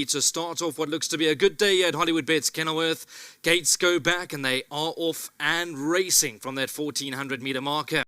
To start off what looks to be a good day at Hollywoodbets Kenilworth. Gates go back and they are off and racing from that 1400 meter marker.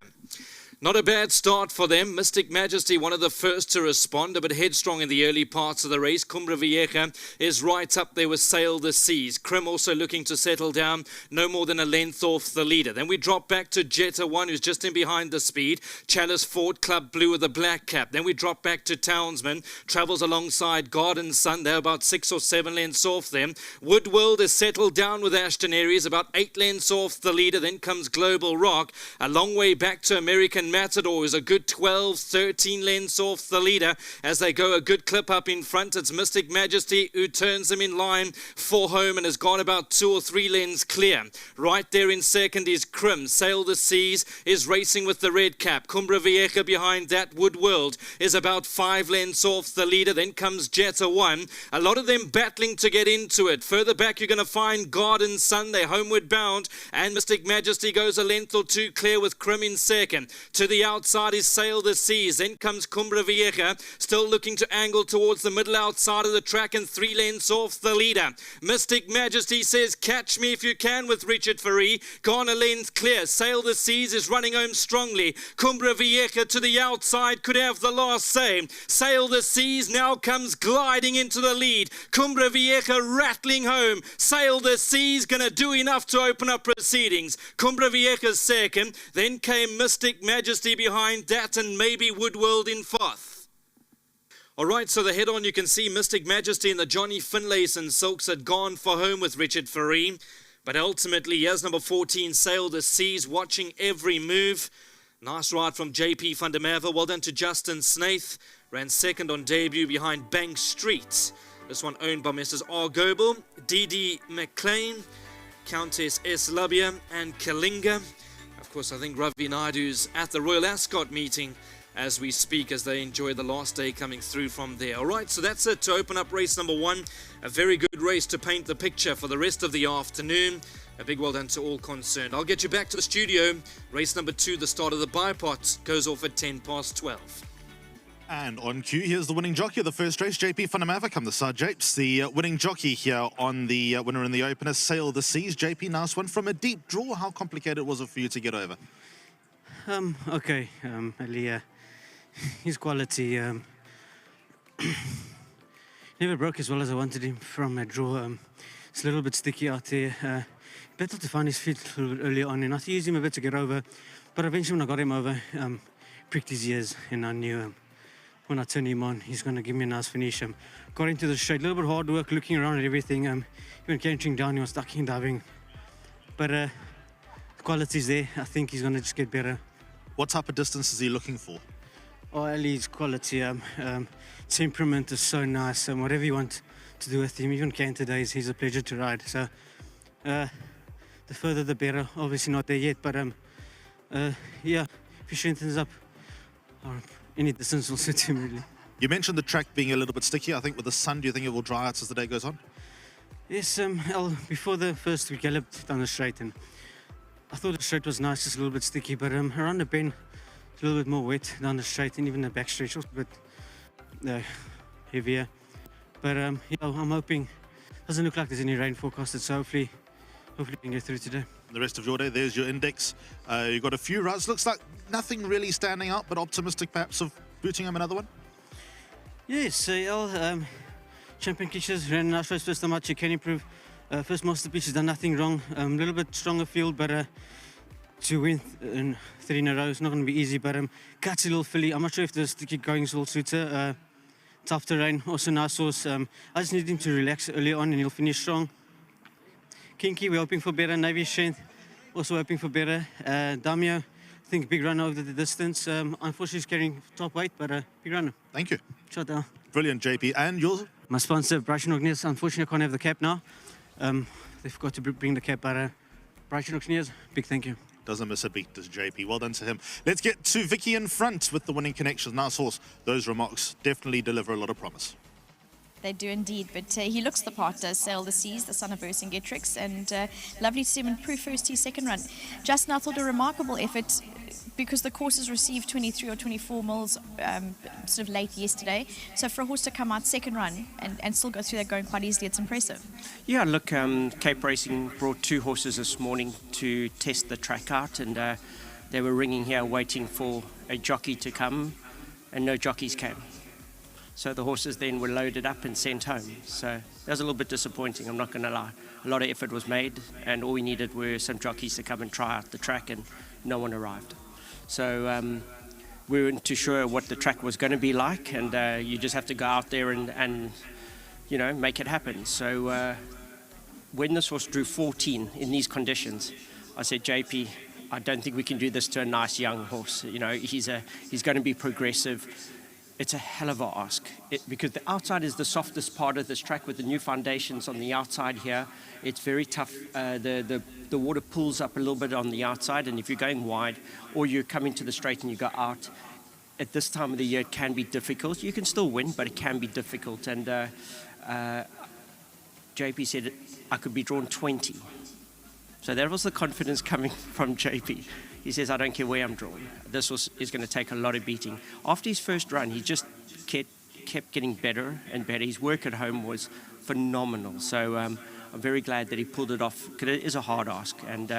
Not a bad start for them. Mystic Majesty, one of the first to respond, a bit headstrong in the early parts of the race. Cumbra Vieja is right up there with Sail the Seas. Krim also looking to settle down, no more than a length off the leader. Then we drop back to Jetta One, who's just in behind the speed. Chalice Ford, Club Blue with a black cap. Then we drop back to Townsman, travels alongside Garden Sun. They're about 6 or 7 lengths off them. Woodworld is settled down with Ashton Aries, about 8 lengths off the leader. Then comes Global Rock, a long way back to American Matador is a good 12, 13 lengths off the leader as they go a good clip up in front. It's Mystic Majesty who turns them in line for home and has gone about 2 or 3 lengths clear. Right there in second is Krim. Sail the Seas is racing with the red cap. Cumbra Vieja behind that. Woodworld is about 5 lengths off the leader. Then comes Jetta One. A lot of them battling to get into it. Further back you're going to find Garden Sun. They're homeward bound and Mystic Majesty goes a length or 2 clear with Krim in second. To the outside is Sail the Seas. Then comes Cumbra Vieja, still looking to angle towards the middle outside of the track and 3 lengths off the leader. Mystic Majesty says, catch me if you can with Richard Faree. Gone a length clear. Sail the Seas is running home strongly. Cumbra Vieja to the outside could have the last say. Sail the Seas now comes gliding into the lead. Cumbra Vieja rattling home. Sail the Seas going to do enough to open up proceedings. Cumbra Vieja's second. Then came Mystic Majesty behind that and maybe Woodworld in fourth. Alright, so the head-on you can see Mystic Majesty and the Johnny Finlays and Silks had gone for home with Richard Faree. But ultimately, here's number 14, Sail the Seas, watching every move. Nice ride from JP van der Merwe. Well done to Justin Snaith. Ran second on debut behind Bank Street. This one owned by Messrs. R. Goebel, D.D. McLean, Countess S. Labia and Kalinga. Of course, I think Ravi Naidu's at the Royal Ascot meeting as we speak, as they enjoy the last day coming through from there. All right, so that's it to open up race number 1. A very good race to paint the picture for the rest of the afternoon. A big well done to all concerned. I'll get you back to the studio. Race number 2, the start of the bipot, goes off at 12:10. And on cue, here's the winning jockey of the first race, JP van der Merwe. Come the side, Japes. The winning jockey here on the winner in the opener, Sail the Seas. JP, nice one from a deep draw. How complicated was it for you to get over? Okay, Ali, his quality never broke as well as I wanted him from a draw. It's a little bit sticky out there. Better to find his feet a little bit early on, and I used him a bit to get over. But eventually when I got him over, pricked his ears, and I knew when I turned him on, he's going to give me a nice finish. Got into the straight, a little bit hard work, looking around at everything. Even cantering down, he was ducking, diving. But the quality's there. I think he's going to just get better. What type of distance is he looking for? Oh, Ali's quality, temperament is so nice. Whatever you want to do with him, even canter days, he's a pleasure to ride. So the further the better. Obviously not there yet, but yeah, if he strengthens up, any distance will suit him really. You mentioned the track being a little bit sticky. I think with the sun, do you think it will dry out as the day goes on? Yes, before the first we galloped down the straight, and I thought the straight was nice, just a little bit sticky, but around the bend, it's a little bit more wet down the straight, and even the back stretch was a bit heavier. But yeah, I'm hoping, doesn't look like there's any rain forecasted, so hopefully we can get through today. The rest of your day, there's your index. You've got a few runs. Looks like nothing really standing out, but optimistic perhaps of booting him another one? Yes, Champion Kishes ran nice race first time out. She can improve. First Masterpiece has done nothing wrong. A little bit stronger field, but to win in 3 in a row is not going to be easy. But Gutsy little filly. I'm not sure if the sticky goings will suit her. Tough terrain, also nice horse. I just need him to relax early on and he'll finish strong. Kinky, we're hoping for better. Navy Strength, also hoping for better. Damio, I think big runner over the distance. Unfortunately, he's carrying top weight, but big runner. Thank you. Shut down. Brilliant, JP. And yours? My sponsor, Bryson Ogniers, unfortunately I can't have the cap now. They forgot to bring the cap, but Bryson Ogniers, big thank you. Doesn't miss a beat, does JP. Well done to him. Let's get to Vicky in front with the winning connections. Nice horse. Those remarks definitely deliver a lot of promise. They do indeed, but he looks the part, does Sail the Seas, the son of Vercingetrix, and lovely to see him improve first his second run. Justin, I thought a remarkable effort because the course has received 23 or 24 mils sort of late yesterday. So for a horse to come out second run and still go through that going quite easily, it's impressive. Yeah, look, Cape Racing brought 2 horses this morning to test the track out, and they were ringing here waiting for a jockey to come, and no jockeys came. So the horses then were loaded up and sent home. So that was a little bit disappointing, I'm not going to lie. A lot of effort was made, and all we needed were some jockeys to come and try out the track, and no one arrived. So we weren't too sure what the track was going to be like, and you just have to go out there and you know, make it happen. So when this horse drew 14 in these conditions, I said, JP, I don't think we can do this to a nice young horse. You know, he's going to be progressive. It's a hell of a ask because the outside is the softest part of this track with the new foundations on the outside here. It's very tough. The water pulls up a little bit on the outside, and if you're going wide or you're coming to the straight and you go out, at this time of the year it can be difficult. You can still win, but it can be difficult. And JP said I could be drawn 20. So that was the confidence coming from JP. He says, I don't care where I'm drawn. This is going to take a lot of beating. After his first run, he just kept getting better and better. His work at home was phenomenal. So I'm very glad that he pulled it off, because it is a hard ask. And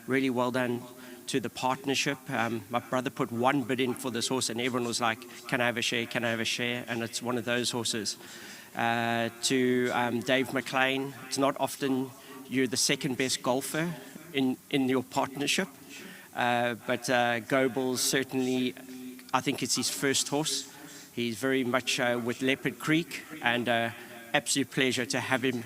really well done to the partnership. My brother put 1 bid in for this horse, and everyone was like, can I have a share, can I have a share? And it's one of those horses. To Dave McLean, it's not often you're the second best golfer in your partnership. But Goebel certainly, I think it's his first horse. He's very much with Leopard Creek, and absolute pleasure to have him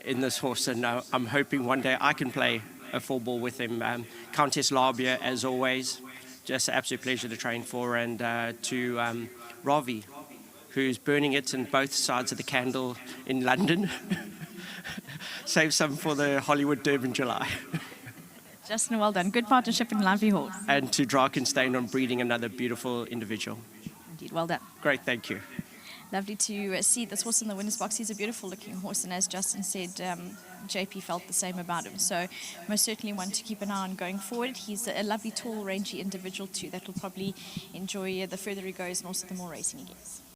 in this horse. And I'm hoping one day I can play a 4-ball with him. Countess Labia, as always, just an absolute pleasure to train for. And to Ravi, who's burning it on both sides of the candle in London. Save some for the Hollywood Durban July. Justin, well done. Good partnership and lively horse. And to Drakenstein on breeding another beautiful individual. Indeed, well done. Great, thank you. Lovely to see this horse in the winner's box. He's a beautiful looking horse, and as Justin said, JP felt the same about him. So most certainly one to keep an eye on going forward. He's a lovely, tall, rangy individual too that will probably enjoy the further he goes and also the more racing he gets.